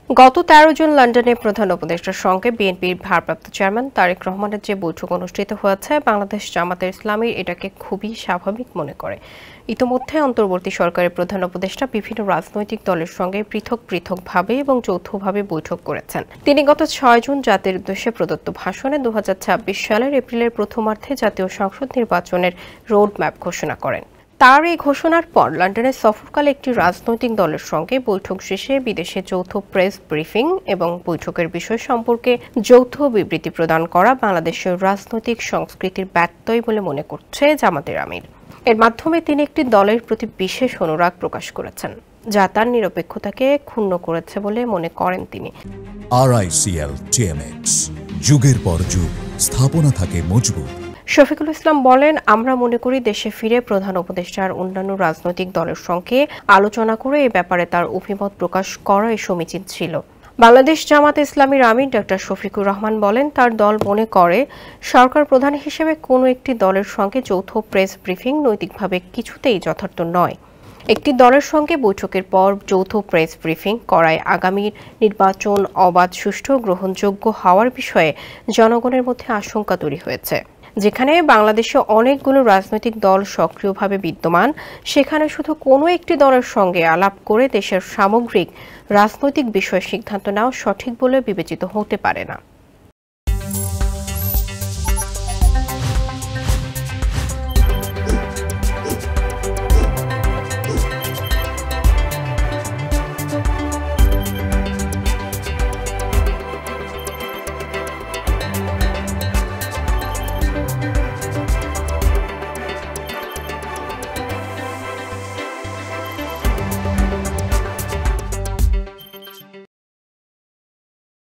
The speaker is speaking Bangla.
গত ১৩ জুন লন্ডনে প্রধান উপদেষ্টার সঙ্গে বিএনপির ভারপ্রাপ্ত চেয়ারম্যান তারেক রহমানের যে বৈঠক অনুষ্ঠিত হয়েছে, বাংলাদেশ জামাতে ইসলামী এটাকে খুবই স্বাভাবিক মনে করে। ইতোমধ্যে অন্তর্বর্তী সরকারের প্রধান উপদেষ্টা বিভিন্ন রাজনৈতিক দলের সঙ্গে পৃথকভাবে এবং যৌথভাবে বৈঠক করেছেন। তিনি গত ৬ জুন জাতির উদ্দেশ্যে প্রদত্ত ভাষণে ২০২৬ সালের এপ্রিলের প্রথমার্ধে জাতীয় সংসদ নির্বাচনের রোড ম্যাপ ঘোষণা করেন। তার এই ঘোষণার পর লন্ডনে সফরকালে একটি রাজনৈতিক দলের সঙ্গে বৈঠক শেষে বিদেশে যৌথ প্রেস ব্রিফিং এবং বৈঠকের বিষয় সম্পর্কে যৌথ বিবৃতি প্রদান করা বাংলাদেশের রাজনৈতিক সংস্কৃতির ব্যত্যয় বলে মনে করছে জামাতের আমির। এর মাধ্যমে তিনি একটি দলের প্রতি বিশেষ অনুরাগ প্রকাশ করেছেন, যা তার নিরপেক্ষতাকে ক্ষুণ্ণ করেছে বলে মনে করেন তিনি। RICL TMX, যুগের পর যুগ স্থাপনা থাকে মজবুত। শফিকুল ইসলাম বলেন, আমরা মনে করি দেশে ফিরে প্রধান উপদেষ্টার অন্যান্য রাজনৈতিক দলের সঙ্গে আলোচনা করে এ ব্যাপারে তার অভিমত প্রকাশ করাই সমীচীন ছিল। বাংলাদেশ জামাতে ইসলামীর আমির ডক্টর শফিকুর রহমান বলেন, তার দল মনে করে সরকার প্রধান হিসেবে কোনো একটি দলের সঙ্গে যৌথ প্রেস ব্রিফিং নৈতিকভাবে কিছুতেই যথার্থ নয়। একটি দলের সঙ্গে বৈঠকের পর যৌথ প্রেস ব্রিফিং করায় আগামী নির্বাচন অবাধ, সুষ্ঠু, গ্রহণযোগ্য হওয়ার বিষয়ে জনগণের মধ্যে আশঙ্কা তৈরি হয়েছে। যেখানে বাংলাদেশে অনেকগুলো রাজনৈতিক দল সক্রিয়ভাবে বিদ্যমান, সেখানে শুধু কোনো একটি দলের সঙ্গে আলাপ করে দেশের সামগ্রিক রাজনৈতিক বিষয়ে সিদ্ধান্ত নেওয়া সঠিক বলে বিবেচিত হতে পারে না।